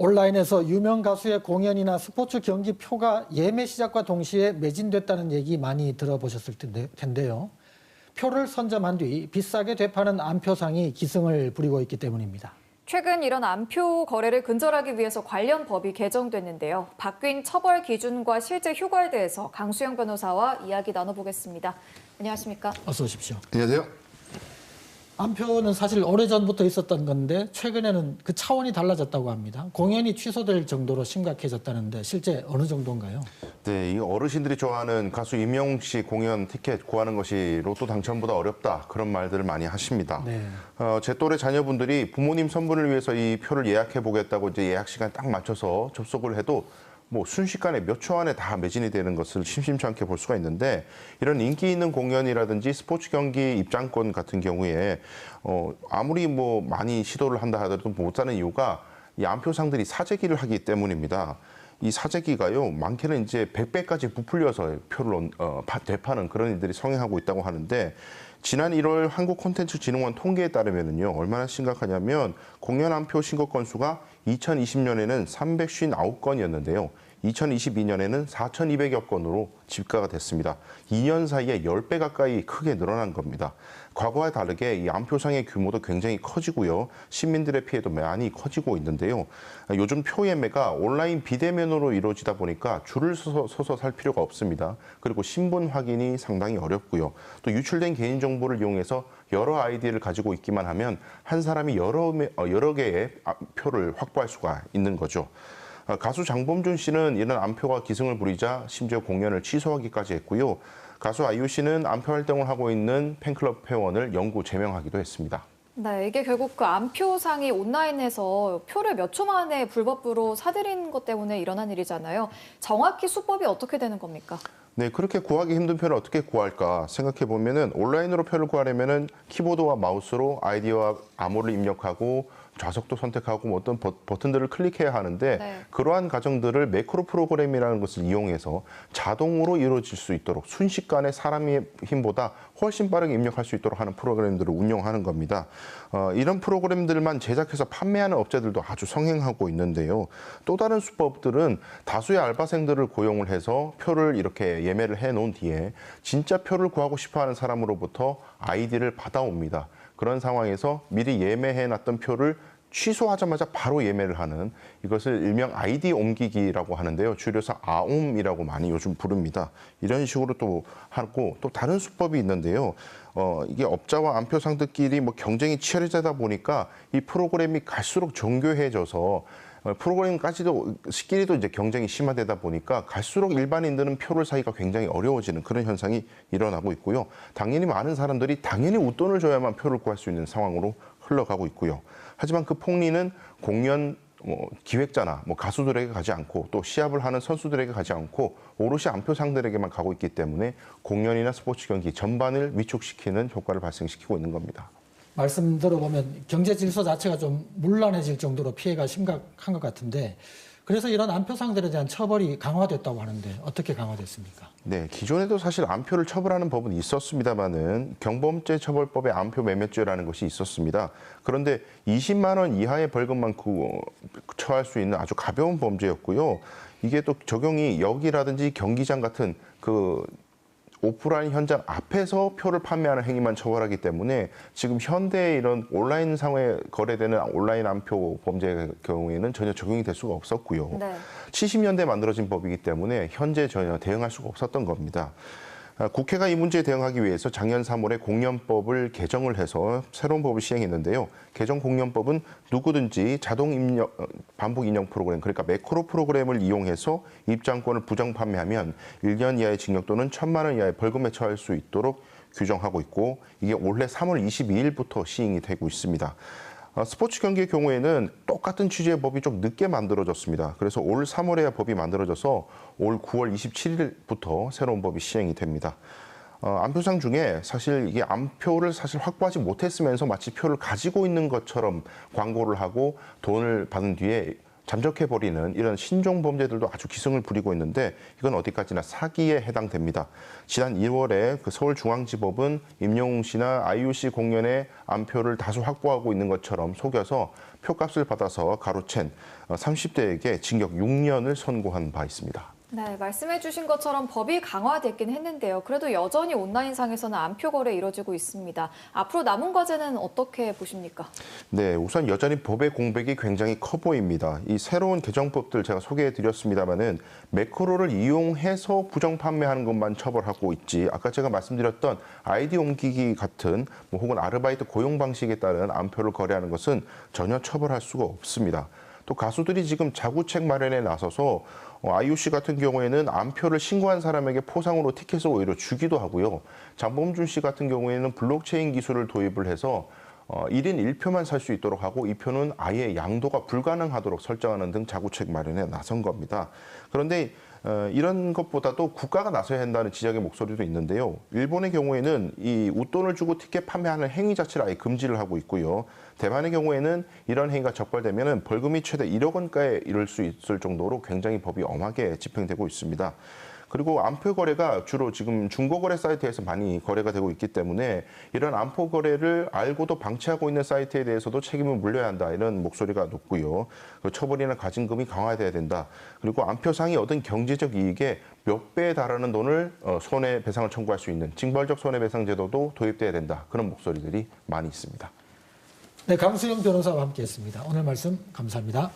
온라인에서 유명 가수의 공연이나 스포츠 경기 표가 예매 시작과 동시에 매진됐다는 얘기 많이 들어보셨을 텐데요. 표를 선점한 뒤 비싸게 되파는 암표상이 기승을 부리고 있기 때문입니다. 최근 이런 암표 거래를 근절하기 위해서 관련 법이 개정됐는데요. 바뀐 처벌 기준과 실제 효과에 대해서 강수영 변호사와 이야기 나눠보겠습니다. 안녕하십니까? 어서 오십시오. 안녕하세요. 암표는 사실 오래전부터 있었던 건데 최근에는 그 차원이 달라졌다고 합니다. 공연이 취소될 정도로 심각해졌다는데 실제 어느 정도인가요? 네, 이 어르신들이 좋아하는 가수 임영웅 씨 공연 티켓 구하는 것이 로또 당첨보다 어렵다, 그런 말들을 많이 하십니다. 네. 제 또래 자녀분들이 부모님 선물을 위해서 이 표를 예약해 보겠다고 이제 예약 시간 딱 맞춰서 접속을 해도 뭐 순식간에 몇 초 안에 다 매진이 되는 것을 심심치 않게 볼 수가 있는데, 이런 인기 있는 공연이라든지 스포츠 경기 입장권 같은 경우에 아무리 뭐 많이 시도를 한다 하더라도 못 사는 이유가 이 암표상들이 사재기를 하기 때문입니다. 이 사재기가요, 많게는 이제 100배까지 부풀려서 표를 되파는 그런 일들이 성행하고 있다고 하는데, 지난 1월 한국콘텐츠진흥원 통계에 따르면요, 얼마나 심각하냐면 공연 암표 신고 건수가 2020년에는 359건이었는데요. 2022년에는 4,200여 건으로 집가가 됐습니다. 2년 사이에 10배 가까이 크게 늘어난 겁니다. 과거와 다르게 이 암표상의 규모도 굉장히 커지고요. 시민들의 피해도 많이 커지고 있는데요. 요즘 표 예매가 온라인 비대면으로 이루어지다 보니까 줄을 서서 살 필요가 없습니다. 그리고 신분 확인이 상당히 어렵고요. 또 유출된 개인정보를 이용해서 여러 아이디를 가지고 있기만 하면 한 사람이 여러 개의 표를 확보할 수가 있는 거죠. 가수 장범준 씨는 이런 암표가 기승을 부리자 심지어 공연을 취소하기까지 했고요. 가수 아이유 씨는 암표 활동을 하고 있는 팬클럽 회원을 영구 제명하기도 했습니다. 네, 이게 결국 그 암표상이 온라인에서 표를 몇 초 만에 불법으로 사들인 것 때문에 일어난 일이잖아요. 정확히 수법이 어떻게 되는 겁니까? 네, 그렇게 구하기 힘든 표를 어떻게 구할까 생각해 보면은 온라인으로 표를 구하려면은 키보드와 마우스로 아이디와 암호를 입력하고 좌석도 선택하고 뭐 어떤 버튼들을 클릭해야 하는데, 네. 그러한 과정들을 매크로 프로그램이라는 것을 이용해서 자동으로 이루어질 수 있도록 순식간에 사람의 힘보다 훨씬 빠르게 입력할 수 있도록 하는 프로그램들을 운영하는 겁니다. 이런 프로그램들만 제작해서 판매하는 업체들도 아주 성행하고 있는데요. 또 다른 수법들은 다수의 알바생들을 고용을 해서 표를 이렇게 예매를 해놓은 뒤에 진짜 표를 구하고 싶어하는 사람으로부터 아이디를 받아옵니다. 그런 상황에서 미리 예매해놨던 표를 취소하자마자 바로 예매를 하는, 이것을 일명 아이디 옮기기라고 하는데요. 줄여서 아옴이라고 많이 요즘 부릅니다. 이런 식으로 또 하고, 또 다른 수법이 있는데요. 이게 업자와 암표상들끼리 뭐 경쟁이 치열해지다 보니까 이 프로그램이 갈수록 정교해져서 프로그램까지도 이제 경쟁이 심화되다 보니까 갈수록 일반인들은 표를 사기가 굉장히 어려워지는 그런 현상이 일어나고 있고요. 당연히 많은 사람들이 당연히 웃돈을 줘야만 표를 구할 수 있는 상황으로 흘러가고 있고요. 하지만 그 폭리는 공연 기획자나 가수들에게 가지 않고, 또 시합을 하는 선수들에게 가지 않고 오롯이 암표상들에게만 가고 있기 때문에 공연이나 스포츠 경기 전반을 위축시키는 효과를 발생시키고 있는 겁니다. 말씀 들어보면 경제 질서 자체가 좀 문란해질 정도로 피해가 심각한 것 같은데, 그래서 이런 암표상들에 대한 처벌이 강화됐다고 하는데 어떻게 강화됐습니까? 네, 기존에도 사실 암표를 처벌하는 법은 있었습니다만은 경범죄 처벌법에 암표 매매죄라는 것이 있었습니다. 그런데 20만 원 이하의 벌금만 처할 수 있는 아주 가벼운 범죄였고요. 이게 또 적용이 역이라든지 경기장 같은 그 오프라인 현장 앞에서 표를 판매하는 행위만 처벌하기 때문에 지금 현대의 이런 온라인 상에 거래되는 온라인 암표 범죄의 경우에는 전혀 적용이 될 수가 없었고요. 네. 70년대에 만들어진 법이기 때문에 현재 전혀 대응할 수가 없었던 겁니다. 국회가 이 문제에 대응하기 위해서 작년 3월에 공연법을 개정을 해서 새로운 법을 시행했는데요. 개정 공연법은 누구든지 자동 입력, 반복 인용 프로그램, 그러니까 매크로 프로그램을 이용해서 입장권을 부정 판매하면 1년 이하의 징역 또는 1,000만 원 이하의 벌금에 처할 수 있도록 규정하고 있고, 이게 올해 3월 22일부터 시행이 되고 있습니다. 스포츠 경기의 경우에는 똑같은 취지의 법이 좀 늦게 만들어졌습니다. 그래서 올 3월에야 법이 만들어져서 올 9월 27일부터 새로운 법이 시행이 됩니다. 암표상 중에 사실 이게 암표를 사실 확보하지 못했으면서 마치 표를 가지고 있는 것처럼 광고를 하고 돈을 받은 뒤에 잠적해버리는 이런 신종 범죄들도 아주 기승을 부리고 있는데, 이건 어디까지나 사기에 해당됩니다. 지난 2월에 그 서울중앙지법은 임영웅 씨나 아이유 씨 공연에 암표를 다수 확보하고 있는 것처럼 속여서 표값을 받아서 가로챈 30대에게 징역 6년을 선고한 바 있습니다. 네, 말씀해 주신 것처럼 법이 강화됐긴 했는데요. 그래도 여전히 온라인상에서는 암표 거래 이뤄지고 있습니다. 앞으로 남은 과제는 어떻게 보십니까? 네, 우선 여전히 법의 공백이 굉장히 커 보입니다. 이 새로운 개정법들 제가 소개해 드렸습니다마는 매크로를 이용해서 부정 판매하는 것만 처벌하고 있지, 아까 제가 말씀드렸던 아이디 옮기기 같은 혹은 아르바이트 고용 방식에 따른 암표를 거래하는 것은 전혀 처벌할 수가 없습니다. 또 가수들이 지금 자구책 마련에 나서서 IOC 같은 경우에는 암표를 신고한 사람에게 포상으로 티켓을 오히려 주기도 하고요. 장범준 씨 같은 경우에는 블록체인 기술을 도입을 해서 1인 1표만 살 수 있도록 하고 이 표는 아예 양도가 불가능하도록 설정하는 등 자구책 마련에 나선 겁니다. 그런데 이런 것보다도 국가가 나서야 한다는 지적의 목소리도 있는데요. 일본의 경우에는 이 웃돈을 주고 티켓 판매하는 행위 자체를 아예 금지를 하고 있고요. 대만의 경우에는 이런 행위가 적발되면 벌금이 최대 1억 원가에 이를 수 있을 정도로 굉장히 법이 엄하게 집행되고 있습니다. 그리고 암표 거래가 주로 지금 중고거래 사이트에서 많이 거래가 되고 있기 때문에 이런 암표 거래를 알고도 방치하고 있는 사이트에 대해서도 책임을 물려야 한다, 이런 목소리가 높고요. 처벌이나 가징금이 강화돼야 된다. 그리고 암표상이 얻은 경제적 이익의 몇 배에 달하는 돈을 손해배상을 청구할 수 있는 징벌적 손해배상 제도도 도입돼야 된다. 그런 목소리들이 많이 있습니다. 네, 강수영 변호사와 함께했습니다. 오늘 말씀 감사합니다.